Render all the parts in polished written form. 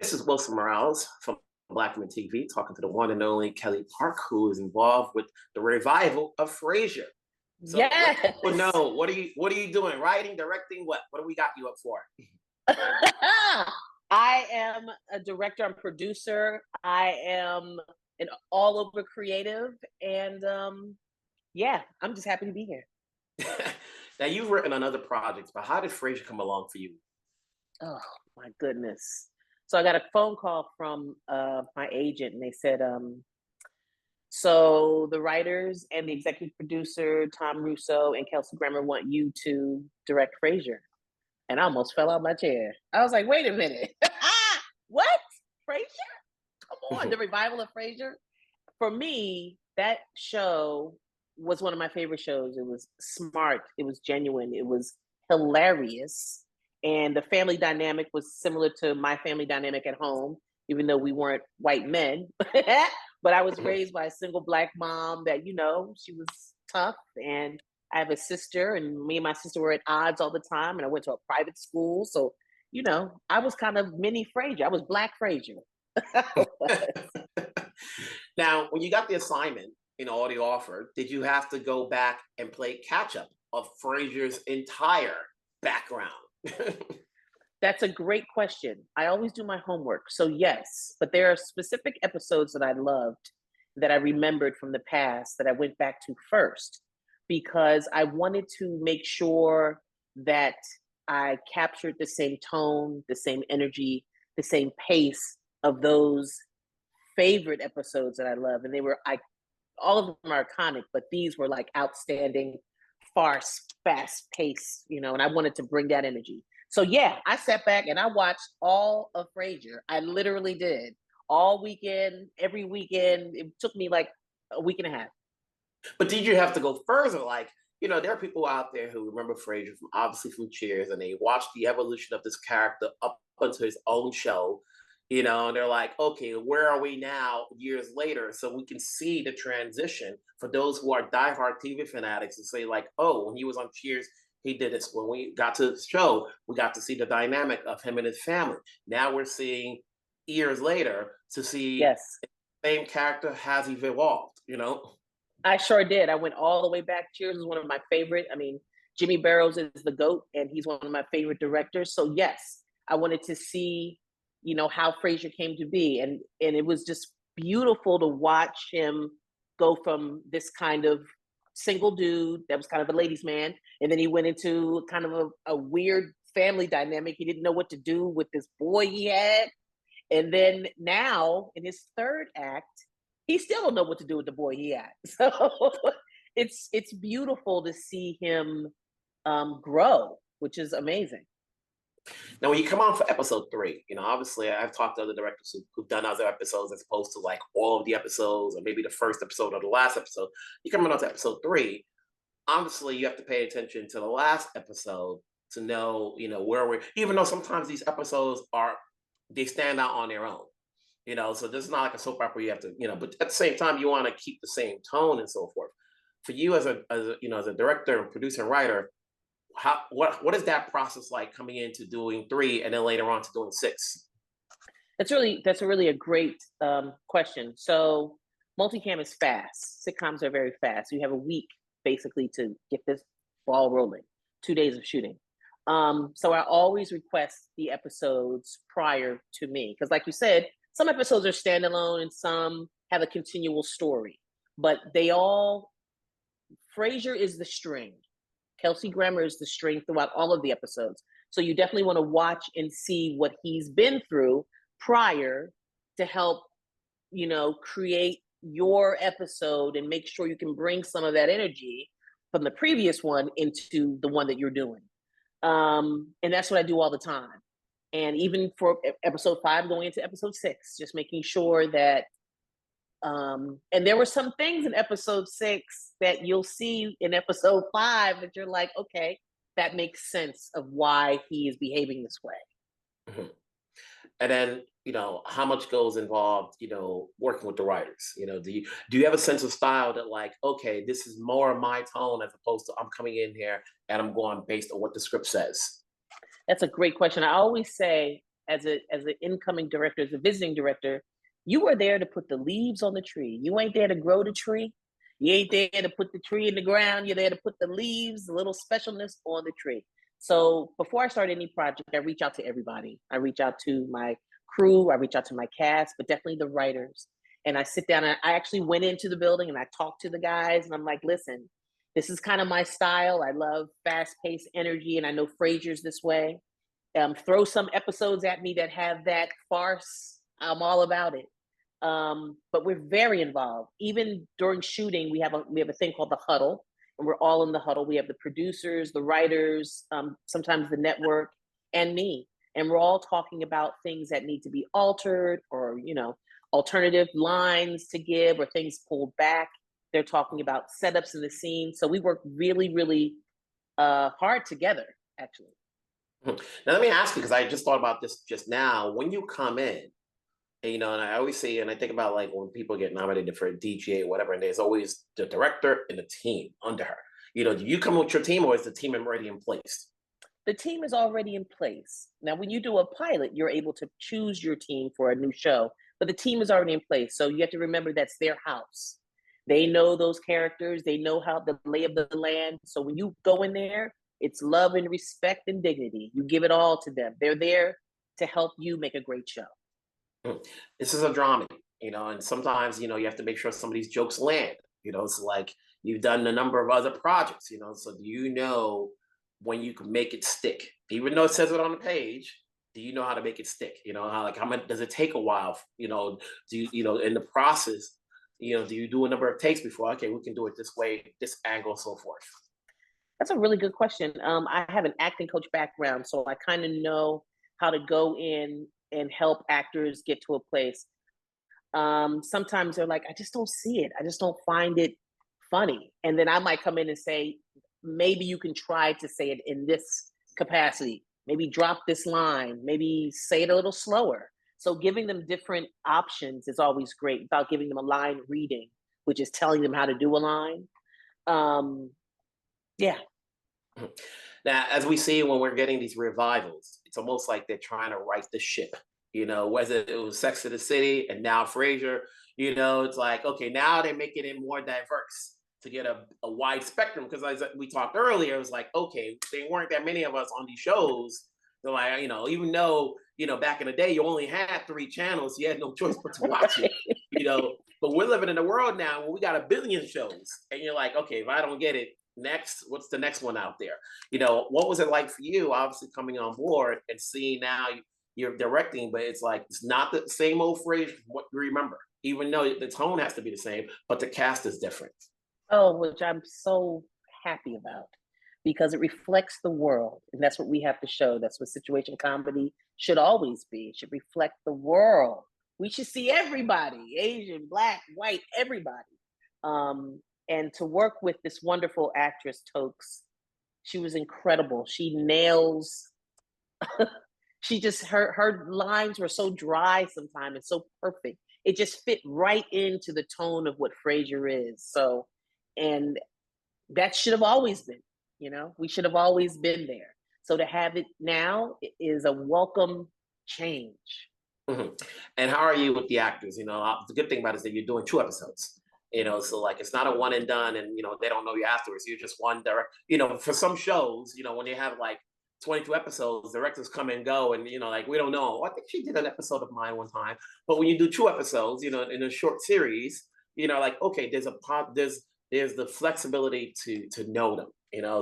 This is Wilson Morales from Black Women TV, talking to the one and only Kelly Park, who is involved with the revival of Frasier. So let Yes. people know, what are you doing? Writing, directing, what? What do we got you up for? I am a director and producer. I am an all over creative. And yeah, I'm just happy to be here. Now you've written on other projects, but how did Frasier come along for you? Oh my goodness. So I got a phone call from my agent and they said, so the writers and the executive producer, Tom Russo and Kelsey Grammer, want you to direct Frasier. And I almost fell out my chair. I was like, wait a minute. What? Frasier? Come on, the revival of Frasier. For me, that show was one of my favorite shows. It was smart. It was genuine. It was hilarious. And the family dynamic was similar to my family dynamic at home, even though we weren't white men. But I was raised by a single Black mom that, she was tough. And I have a sister, and me and my sister were at odds all the time. And I went to a private school. So, I was kind of mini Frasier. I was Black Frasier. Now, when you got the assignment, or the offer, did you have to go back and play catch up of Frasier's entire background? That's a great question. I always do my homework. So yes, but there are specific episodes that I loved that I remembered from the past that I went back to first because I wanted to make sure that I captured the same tone, the same energy, the same pace of those favorite episodes that I love. And all of them are iconic, but these were like outstanding, fast pace, and I wanted to bring that energy. So yeah, I sat back and I watched all of Frasier. I literally did all weekend, every weekend. It took me like a week and a half. But did you have to go further? Like, there are people out there who remember Frasier from Cheers, and they watched the evolution of this character up until his own show. And they're like, okay, where are we now years later? So we can see the transition for those who are diehard TV fanatics and say like, oh, when he was on Cheers, he did this. When we got to the show, we got to see the dynamic of him and his family. Now we're seeing years later to see yes, the same character has evolved, I sure did. I went all the way back. Cheers is one of my favorite. I mean, Jimmy Barrows is the GOAT and he's one of my favorite directors. So yes, I wanted to see how Frasier came to be. And it was just beautiful to watch him go from this kind of single dude that was kind of a ladies' man. And then he went into kind of a weird family dynamic. He didn't know what to do with this boy he had. And then now in his third act, he still don't know what to do with the boy he had. So it's beautiful to see him grow, which is amazing. Now, when you come on for episode 3, obviously I've talked to other directors who've done other episodes as opposed to like all of the episodes or maybe the first episode or the last episode. You come on to episode 3, obviously you have to pay attention to the last episode to know, where we're, even though sometimes these episodes they stand out on their own, so this is not like a soap opera you have to, but at the same time, you want to keep the same tone and so forth. For you as a director and producer and writer, what is that process like coming into doing 3 and then later on to doing 6? That's a great question. So multicam is fast. Sitcoms are very fast. You have a week basically to get this ball rolling. 2 days of shooting. So I always request the episodes prior to me because, like you said, some episodes are standalone and some have a continual story. But Frasier is the string. Kelsey Grammer is the string throughout all of the episodes. So you definitely want to watch and see what he's been through prior to help, create your episode and make sure you can bring some of that energy from the previous one into the one that you're doing. And that's what I do all the time. And even for episode 5 going into episode 6, just making sure that and there were some things in episode 6 that you'll see in episode 5 that you're like, okay, that makes sense of why he is behaving this way. Mm-hmm. And then, how much goes involved, working with the writers? Do you have a sense of style that like, okay, this is more of my tone as opposed to I'm coming in here and I'm going based on what the script says? That's a great question. I always say as an incoming director, as a visiting director, you are there to put the leaves on the tree. You ain't there to grow the tree. You ain't there to put the tree in the ground. You're there to put the leaves, the little specialness on the tree. So before I start any project, I reach out to everybody. I reach out to my crew, I reach out to my cast, but definitely the writers. And I sit down and I actually went into the building and I talked to the guys and I'm like, listen, this is kind of my style. I love fast-paced energy and I know Frasier's this way. Throw some episodes at me that have that farce. I'm all about it. But we're very involved. Even during shooting, we have a thing called the huddle, and we're all in the huddle. We have the producers, the writers, sometimes the network, and me, and we're all talking about things that need to be altered, or alternative lines to give, or things pulled back. They're talking about setups in the scene, so we work really, really hard together, actually. Now let me ask you, because I just thought about this just now. When you come in, and I always say, and I think about like when people get nominated for a DGA or whatever, and there's always the director and the team under her. Do you come with your team, or is the team already in place? The team is already in place. Now, when you do a pilot, you're able to choose your team for a new show, but the team is already in place. So you have to remember that's their house. They know those characters. They know how the lay of the land. So when you go in there, it's love and respect and dignity. You give it all to them. They're there to help you make a great show. This is a drama, and sometimes, you have to make sure some of these jokes land. It's like you've done a number of other projects, so do you know when you can make it stick? Even though it says it on the page, do you know how to make it stick? How much does it take a while? Do you, in the process, do you do a number of takes before, okay, we can do it this way, this angle, so forth? That's a really good question. I have an acting coach background, so I kind of know how to go in and help actors get to a place. Sometimes they're like, I just don't see it. I just don't find it funny. And then I might come in and say, maybe you can try to say it in this capacity. Maybe drop this line. Maybe say it a little slower. So giving them different options is always great without giving them a line reading, which is telling them how to do a line. Yeah. Now, as we see when we're getting these revivals, it's almost like they're trying to right the ship. Whether it was Sex of the City and now Frasier, it's like, okay, now they're making it more diverse to get a wide spectrum. Because as we talked earlier, it was like, okay, there weren't that many of us on these shows. So like, even though, back in the day, you only had 3 channels, you had no choice but to watch it, But we're living in a world now where we got a billion shows. And you're like, okay, if I don't get it, next, what's the next one out there? What was it like for you, obviously coming on board and seeing now you're directing, but it's like it's not the same old phrase what you remember, even though the tone has to be the same, but the cast is different. Oh, which I'm so happy about, because it reflects the world, and that's what we have to show. That's what situation comedy should always be. It should reflect the world. We should see everybody, Asian, Black, white, everybody. And to work with this wonderful actress, Toks, she was incredible. She nails, her lines were so dry sometimes and so perfect. It just fit right into the tone of what Frasier is. So, and that should have always been, we should have always been there. So to have it now is a welcome change. Mm-hmm. And how are you with the actors? The good thing about it is that you're doing 2 episodes. So like it's not a one and done, and they don't know you afterwards. You're just one direct. For some shows, when they have like 22 episodes, directors come and go, and like we don't know. I think she did an episode of mine one time. But when you do 2 episodes, in a short series, like okay, there's the flexibility to know them,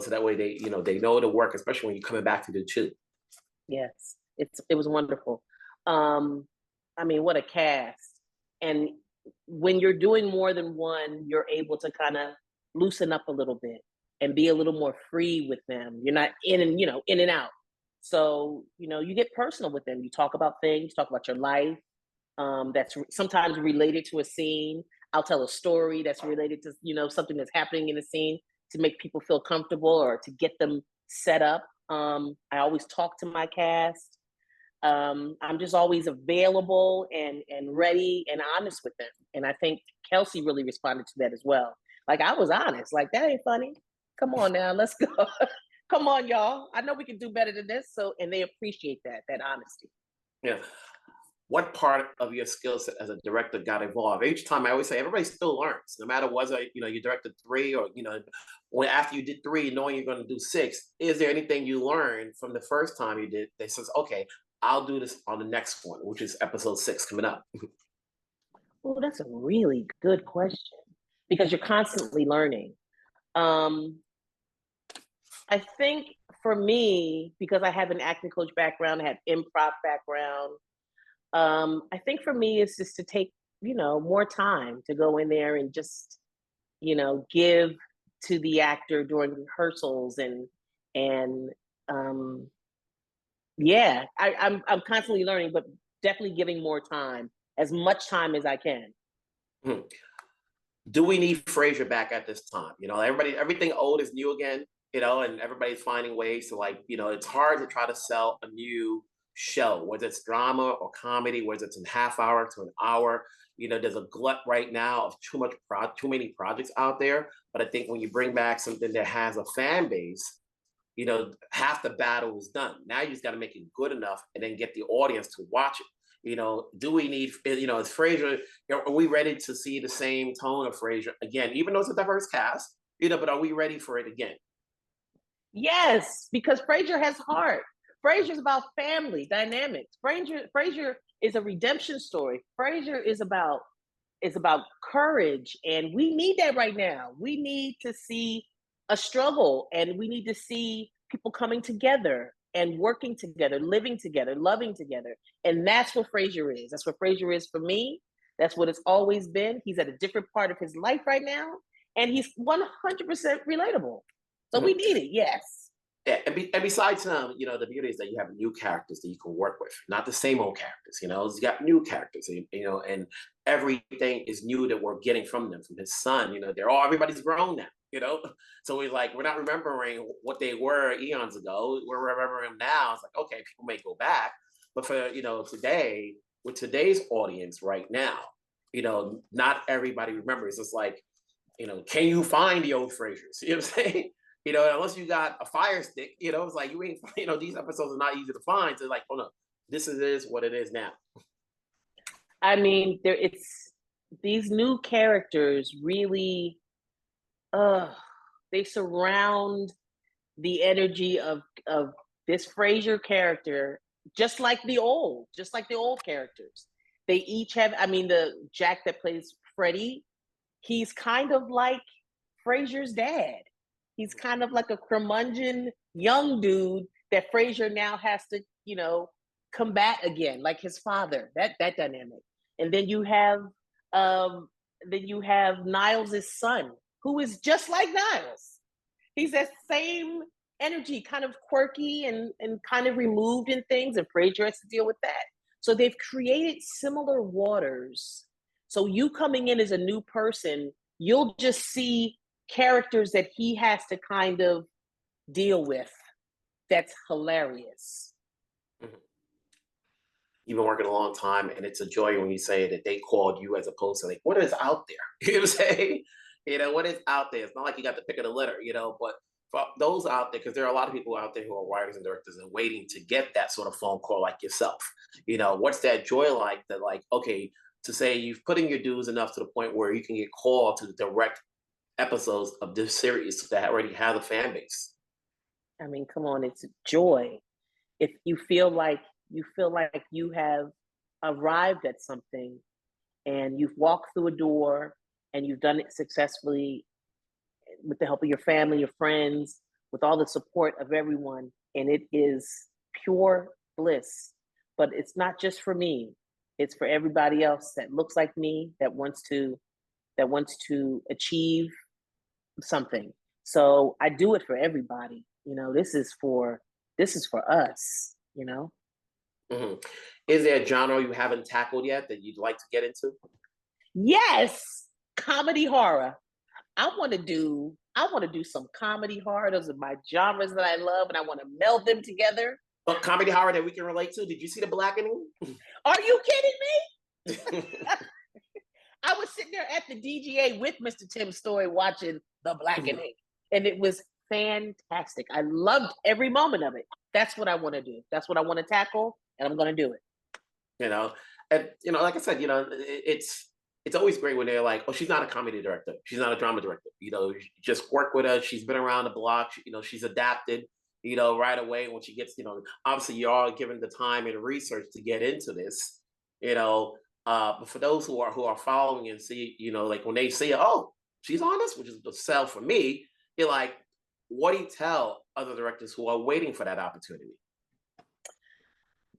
so that way they they know the work, especially when you're coming back to do 2. Yes, it was wonderful. I mean, what a cast. And when you're doing more than one, you're able to kind of loosen up a little bit and be a little more free with them. You're not in and out. So, you get personal with them. You talk about things, talk about your life. That's sometimes related to a scene. I'll tell a story that's related to, something that's happening in a scene to make people feel comfortable or to get them set up. I always talk to my cast. I'm just always available and ready and honest with them. And I think Kelsey really responded to that as well. Like, I was honest, like, that ain't funny. Come on now, let's go. Come on, y'all. I know we can do better than this. So, and they appreciate that honesty. Yeah. What part of your skill set as a director got evolved? Each time I always say everybody still learns, no matter whether you directed three or when after you did three, knowing you're going to do six. Is there anything you learned from the first time you did that says, okay, I'll do this on the next one, which is episode six coming up? Oh, that's a really good question because you're constantly learning. Um, I think for me, because I have an acting coach background, I have improv background. I think for me, it's just to take more time to go in there and just give to the actor during rehearsals and yeah, I'm constantly learning, but definitely giving more time, as much time as I can. Mhm. Do we need Frasier back at this time? Everything old is new again. And everybody's finding ways to it's hard to try to sell a new show, whether it's drama or comedy, whether it's in half hour to an hour. There's a glut right now of too many projects out there. But I think when you bring back something that has a fan base, half the battle is done. Now you just got to make it good enough and then get the audience to watch it. Do we need, is Frasier, are we ready to see the same tone of Frasier again, even though it's a diverse cast, but are we ready for it again? Yes, because Frasier has heart. Frasier's about family dynamics. Frasier is a redemption story. Frasier is about courage, and we need that right now. We need to see a struggle, and we need to see people coming together and working together, living together, loving together. And that's what Frasier is. That's what Frasier is for me. That's what it's always been. He's at a different part of his life right now, and he's 100% relatable. So we need it, yes. Yeah, and besides the beauty is that you have new characters that you can work with, not the same old characters. You got new characters, and everything is new that we're getting from them, from his son. Everybody's grown now. So we're not remembering what they were eons ago. We're remembering them now. It's like, okay, people may go back, but for today, with today's audience right now, not everybody remembers. It's like, can you find the old Frasers? You know what I'm saying? Unless you got a fire stick, it's like you ain't, these episodes are not easy to find. So like, oh no, this is what it is now. I mean, it's these new characters really, they surround the energy of this Frasier character, just like the old characters. They each have, I mean, the Jack that plays Freddy, he's kind of like Frasier's dad. He's kind of like a curmudgeon young dude that Frasier now has to, combat again, like his father. That dynamic. And then you have Niles' son, who is just like Niles. He's that same energy, kind of quirky and kind of removed in things, and Frasier has to deal with that. So they've created similar waters. So you coming in as a new person, you'll just see characters that he has to kind of deal with. That's hilarious. Mm-hmm. You've been working a long time, and it's a joy when you say that they called you as opposed to like, what is out there? You know what I'm saying? What is out there? It's not like you got the pick of the litter, but for those out there, because there are a lot of people out there who are writers and directors and waiting to get that sort of phone call like yourself. What's that joy like that, like, okay, to say you've put in your dues enough to the point where you can get called to direct episodes of this series that already have a fan base? I mean, come on, it's joy. If you feel like you have arrived at something and you've walked through a door and you've done it successfully with the help of your family, your friends, with all the support of everyone, and it is pure bliss. But it's not just for me. It's for everybody else that looks like me, that wants to achieve something. So I do it for everybody. This is for us. Mm-hmm. Is there a genre you haven't tackled yet that you'd like to get into? Yes, comedy horror. I want to do some comedy horror. Those are my genres that I love, and I want to meld them together. But comedy horror that we can relate to. Did you see The Blackening? Are you kidding me? I was sitting there at the DGA with Mr. Tim Story watching The Blackening, and it was fantastic. I loved every moment of it. That's what I want to do. That's what I want to tackle, and I'm going to do it. you know. And like I said, it's always great when they're like, oh, she's not a comedy director, she's not a drama director. Just work with her. She's been around the block. She's adapted. Right away when she gets. Obviously, you're all given the time and research to get into this. You know, but for those who are following and see, like when they see, oh, she's on this, which is the sell for me. You're like, what do you tell other directors who are waiting for that opportunity?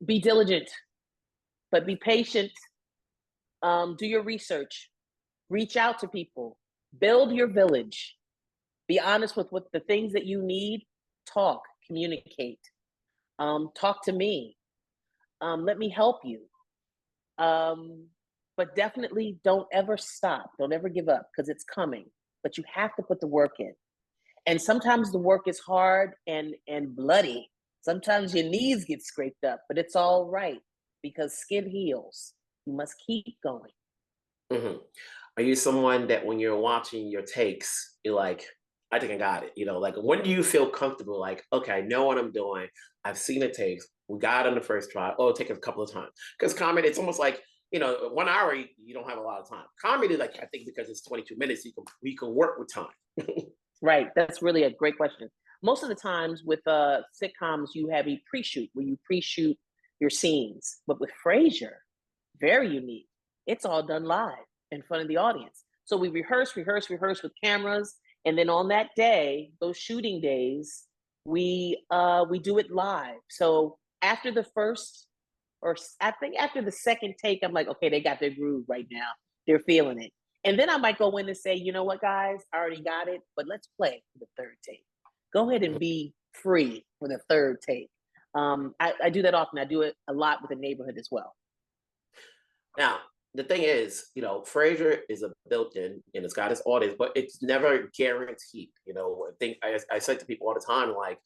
Be diligent, but be patient. Do your research. Reach out to people. Build your village. Be honest with what the things that you need. Talk, communicate. Talk to me. Let me help you. But definitely don't ever stop. Don't ever give up because it's coming. But you have to put the work in. And sometimes the work is hard and bloody. Sometimes your knees get scraped up, but it's all right because skin heals. You must keep going. Hmm. Are you someone that when you're watching your takes, you're like, I think I got it? Like when do you feel comfortable? Like, okay, I know what I'm doing. I've seen the takes. We got it on the first try. Oh, it takes a couple of times. Because comedy, it's almost like 1 hour. You don't have a lot of time. Comedy, like I think because it's 22 minutes, we can work with time. Right. That's really a great question. Most of the times with sitcoms, you have a pre-shoot where you pre-shoot your scenes. But with Frasier, very unique. It's all done live in front of the audience. So we rehearse with cameras, and then on that day, those shooting days, we do it live. So after the first, or I think after the second take, I'm like, okay, they got their groove right now. They're feeling it. And then I might go in and say, you know what, guys, I already got it, but let's play for the third take. Go ahead and be free for the third take. I do that often. I do it a lot with the neighborhood as well. Now, the thing is, Frasier is a built-in and it's got its audience, but it's never guaranteed. I think I say to people all the time, like,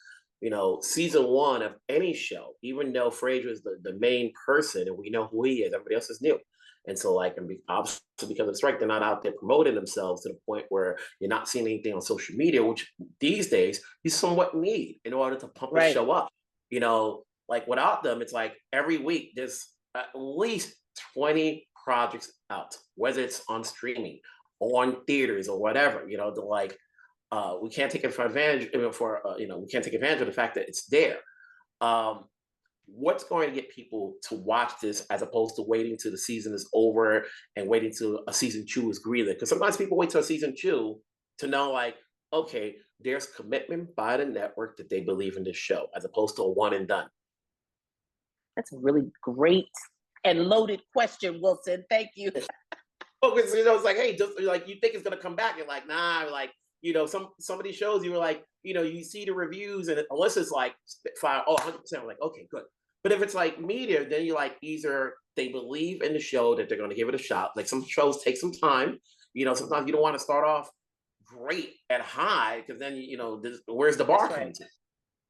season one of any show, even though Frasier is the main person and we know who he is, everybody else is new. And so, like, obviously because of the strike, they're not out there promoting themselves to the point where you're not seeing anything on social media, which these days you somewhat need in order to pump a Right. show up. Like without them, it's like every week there's at least 20 projects out, whether it's on streaming or on theaters or whatever. To like, we can't take advantage we can't take advantage of the fact that it's there. Um, what's going to get people to watch this as opposed to waiting till the season is over and waiting till a season two is greenlit? Because sometimes people wait till season two to know, like, okay, there's commitment by the network that they believe in this show, as opposed to a one and done. That's a really great and loaded question, Wilson. Thank you. Oh, because it's like, hey, just like you think it's gonna come back, and like, nah, like some of these shows you were like, you see the reviews, and unless it's like 100%, like, okay, good. But if it's like media, then you're like, either they believe in the show that they're gonna give it a shot. Like some shows take some time. Sometimes you don't want to start off great at high because then where's the bar That's coming right. to?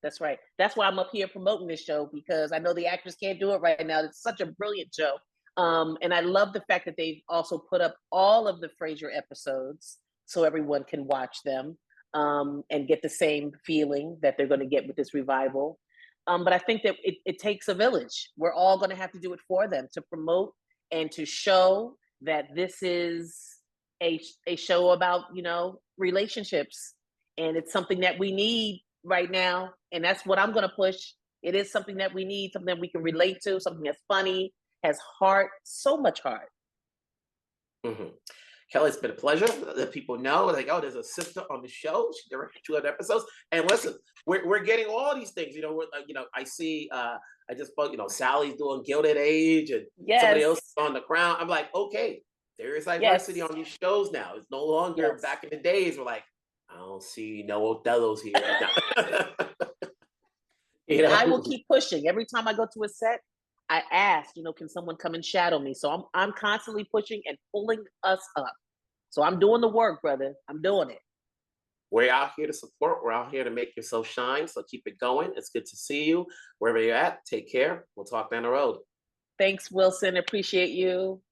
That's right. That's why I'm up here promoting this show because I know the actors can't do it right now. It's such a brilliant show. And I love the fact that they've also put up all of the Frasier episodes so everyone can watch them and get the same feeling that they're going to get with this revival. But I think that it takes a village. We're all going to have to do it for them to promote and to show that this is a show about, relationships. And it's something that we need right now. And that's what I'm going to push. It is something that we need, something that we can relate to, something that's funny, has heart, so much heart. Hmm. Kelly, it's been a pleasure. Let people know, like, oh, there's a sister on the show. She directed 2 other episodes. And listen, we're getting all these things. I see. I just spoke. Sally's doing Gilded Age, and somebody else Yes. is on The Crown. I'm like, okay, there is diversity Yes. on these shows now. It's no longer Yes. back in the days. We're like, I don't see no Othello's here. I will keep pushing. Every time I go to a set, I ask, can someone come and shadow me? So I'm constantly pushing and pulling us up. So I'm doing the work, brother. I'm doing it. We're out here to support. We're out here to make yourself shine. So keep it going. It's good to see you wherever you're at. Take care. We'll talk down the road. Thanks, Wilson. Appreciate you.